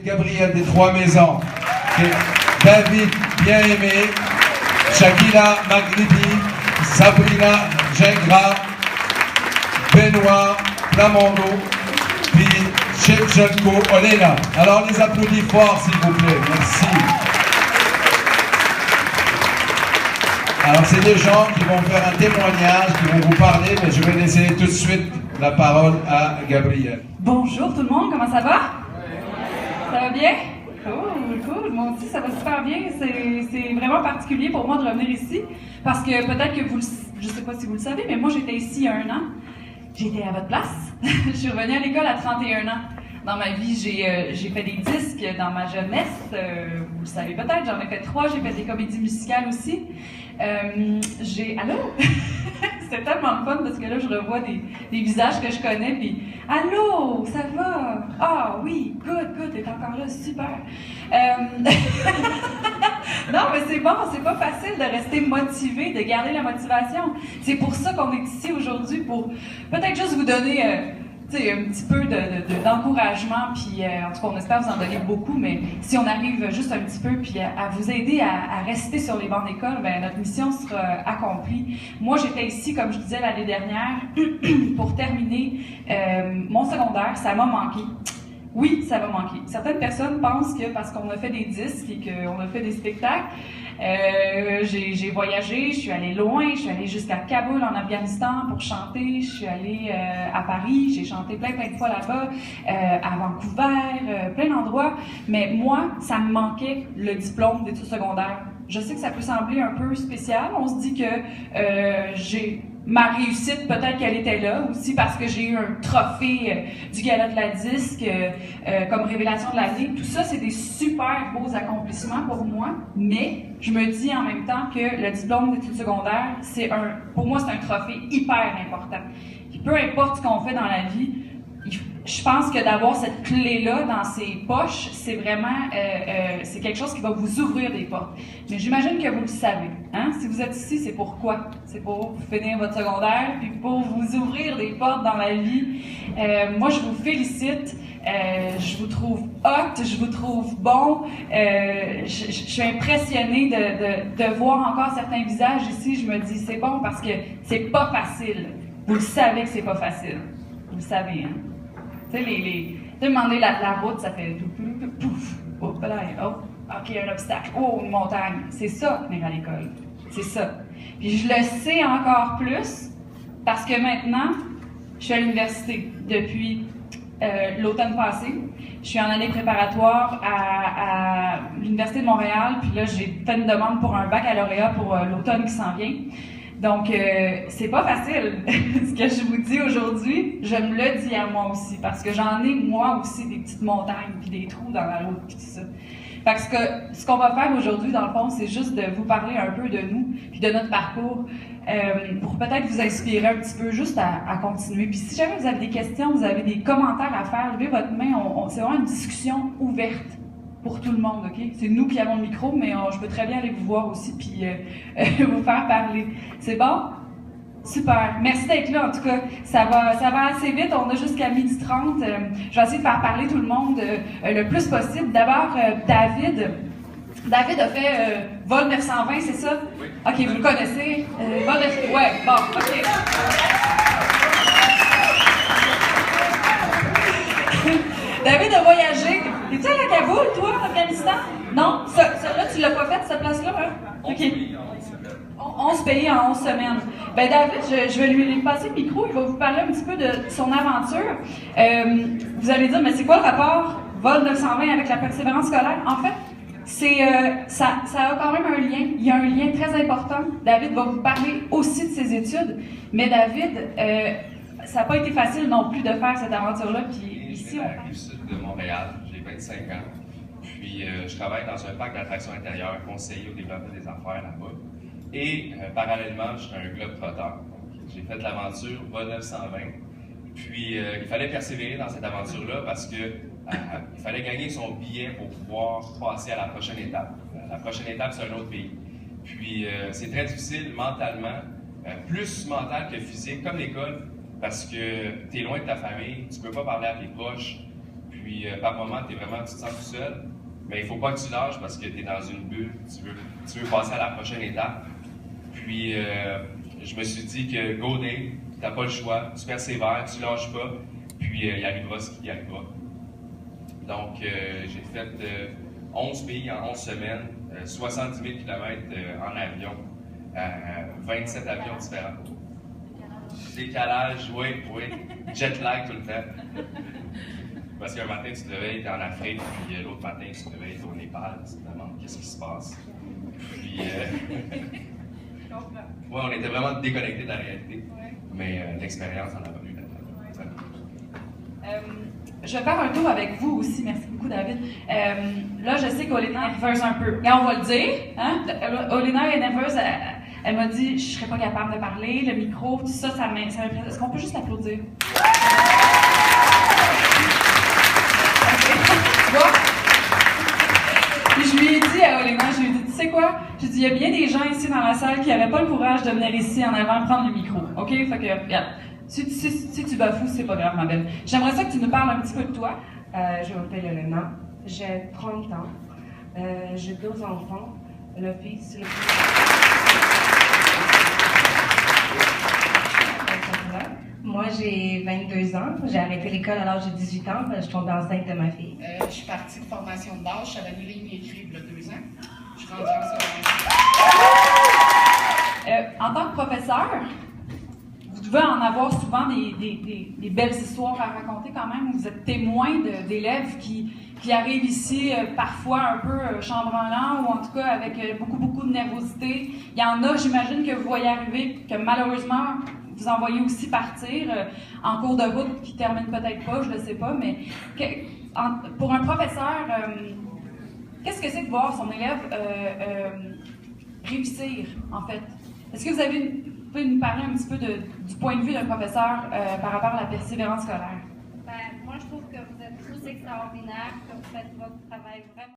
Gabriel des Trois Maisons, David Bien-Aimé, Shakila Maghribi, Sabrina Gingras, Benoît Plamondo, puis Shevchenko Olena. Alors, on les applaudit fort, s'il vous plaît. Merci. Alors, c'est des gens qui vont faire un témoignage, qui vont vous parler, mais je vais laisser tout de suite la parole à Gabriel. Bonjour tout le monde, comment ça va? Ça va bien? Cool. Moi aussi, ça va super bien. C'est vraiment particulier pour moi de revenir ici, parce que peut-être que je sais pas si vous le savez, mais moi j'étais ici il y a 1 an. J'étais à votre place. Je suis revenue à l'école à 31 ans. Dans ma vie, j'ai fait des disques dans ma jeunesse. Vous le savez peut-être, j'en ai fait 3. J'ai fait des comédies musicales aussi. Allô? C'était tellement fun parce que là, je revois des visages que je connais. Puis, allô, ça va? Ah oui, good, t'es encore là, super. Non, mais c'est bon, c'est pas facile de rester motivé, de garder la motivation. C'est pour ça qu'on est ici aujourd'hui, pour peut-être juste vous donner un petit peu d'encouragement, puis en tout cas, on espère vous en donner beaucoup, mais si on arrive juste un petit peu, puis à vous aider à rester sur les bancs d'école, ben notre mission sera accomplie. Moi, j'étais ici, comme je disais l'année dernière, pour terminer mon secondaire. Ça m'a manqué. Oui, ça va manquer. Certaines personnes pensent que parce qu'on a fait des disques et qu'on a fait des spectacles, j'ai voyagé, je suis allée loin, je suis allée jusqu'à Kaboul en Afghanistan pour chanter, je suis allée à Paris, j'ai chanté plein de fois là-bas, à Vancouver, plein d'endroits, mais moi, ça me manquait le diplôme d'études secondaires. Je sais que ça peut sembler un peu spécial, on se dit que ma réussite, peut-être qu'elle était là aussi parce que j'ai eu un trophée du Gala de la disque comme révélation de l'année. Tout ça, c'est des super beaux accomplissements pour moi, mais je me dis en même temps que le diplôme d'études secondaires, pour moi, c'est un trophée hyper important. Puis peu importe ce qu'on fait dans la vie, je pense que d'avoir cette clé-là dans ses poches, c'est vraiment c'est quelque chose qui va vous ouvrir des portes. Mais j'imagine que vous le savez. Hein? Si vous êtes ici, c'est pourquoi? C'est pour finir votre secondaire, puis pour vous ouvrir des portes dans la vie. Moi, je vous félicite. Je vous trouve hot, je vous trouve bon. Je suis impressionnée de voir encore certains visages ici. Je me dis, c'est bon parce que c'est pas facile. Vous le savez que c'est pas facile. Vous le savez, hein? Tu sais, demander la route, ça fait pouf, oh, ok, un obstacle, oh, une montagne. C'est ça, venir à l'école. C'est ça. Puis je le sais encore plus parce que maintenant, je suis à l'université depuis l'automne passé. Je suis en année préparatoire à l'Université de Montréal, puis là, j'ai fait une demande pour un baccalauréat pour l'automne qui s'en vient. Donc, c'est pas facile. Ce que je vous dis aujourd'hui, je me le dis à moi aussi, parce que j'en ai, moi aussi, des petites montagnes, puis des trous dans la route, puis tout ça. Parce que ce qu'on va faire aujourd'hui, dans le fond, c'est juste de vous parler un peu de nous, puis de notre parcours, pour peut-être vous inspirer un petit peu, juste à continuer. Puis si jamais vous avez des questions, vous avez des commentaires à faire, levez votre main, c'est vraiment une discussion ouverte. Pour tout le monde, OK? C'est nous qui avons le micro, mais je peux très bien aller vous voir aussi puis vous faire parler. C'est bon? Super. Merci d'être là, en tout cas. Ça va assez vite. On a jusqu'à 12h30. Je vais essayer de faire parler tout le monde le plus possible. D'abord, David. David a fait Vol 920, c'est ça? Oui. OK, vous le connaissez? Ouais, bon, OK. David a voyagé. T'es-tu allé à Kaboul, toi, en Afghanistan? Non? Celle-là, tu l'as pas faite, cette place-là, hein? OK. 11 pays en 11 semaines. Ben David, je vais lui passer le micro, il va vous parler un petit peu de son aventure. Vous allez dire, mais c'est quoi le rapport Vol 920 avec la persévérance scolaire? En fait, ça a quand même un lien. Il y a un lien très important. David va vous parler aussi de ses études. Mais David, ça n'a pas été facile non plus de faire cette aventure-là. Puis ici, on parle. Du sud de Montréal, j'ai 25 ans. Puis je travaille dans un parc d'attractions intérieures, conseiller au développement des affaires là-bas. Et parallèlement, je suis un globe-trotteur. J'ai fait l'aventure Vol 920. Puis il fallait persévérer dans cette aventure-là parce que il fallait gagner son billet pour pouvoir passer à la prochaine étape. La prochaine étape, c'est un autre pays. Puis c'est très difficile mentalement, plus mental que physique, comme l'école, parce que tu es loin de ta famille, tu peux pas parler à tes proches. Puis, par moment, tu te sens tout seul, mais il ne faut pas que tu lâches parce que tu es dans une bulle, tu veux passer à la prochaine étape. Puis, je me suis dit que go Dave, tu n'as pas le choix, tu persévères, tu lâches pas, puis il arrivera ce qui arrivera. Donc, j'ai fait 11 pays en 11 semaines, 70 000 km en avion, 27 avions différents. Décalage, oui, jet lag tout le temps. Parce qu'un matin, tu te réveilles, tu es en Afrique, puis l'autre matin, tu te réveilles, tu es au Népal, tu te demandes qu'est-ce qui se passe. Puis, ouais, on était vraiment déconnectés de la réalité, mais l'expérience en a valu la peine. Je vais faire un tour avec vous aussi. Merci beaucoup, David. Là, je sais qu'Olena est nerveuse un peu. Et on va le dire. Hein? Olena est nerveuse. Elle m'a dit je ne serais pas capable de parler. Le micro, tout ça, ça m'impressionne. Est-ce qu'on peut juste l'applaudir? Puis je lui ai dit à Olena, tu sais quoi? J'ai dit, il y a bien des gens ici dans la salle qui n'avaient pas le courage de venir ici en avant prendre le micro. OK? Fait que, regarde. Si tu bafoues, c'est pas grave, ma belle. J'aimerais ça que tu nous parles un petit peu de toi. Je m'appelle Olena, j'ai 30 ans, j'ai 2 enfants, le fils, le fils. Moi, j'ai 22 ans, j'ai arrêté l'école à l'âge de 18 ans, je suis tombée enceinte de ma fille. Je suis partie de formation de base, je savais lire et écrire il y a 2 ans. Je suis rendue en secondaire. En tant que professeur, vous devez en avoir souvent des belles histoires à raconter quand même. Vous êtes témoin d'élèves qui arrivent ici parfois un peu chambranlants ou en tout cas avec beaucoup de nervosité. Il y en a, j'imagine, que vous voyez arriver, que malheureusement, vous en voyez aussi partir en cours de route qui termine peut-être pas, je ne le sais pas, mais pour un professeur, qu'est-ce que c'est de voir son élève réussir, en fait? Est-ce que vous pouvez nous parler un petit peu du point de vue d'un professeur par rapport à la persévérance scolaire? Moi, je trouve que vous êtes tous extraordinaires, que vous faites votre travail vraiment.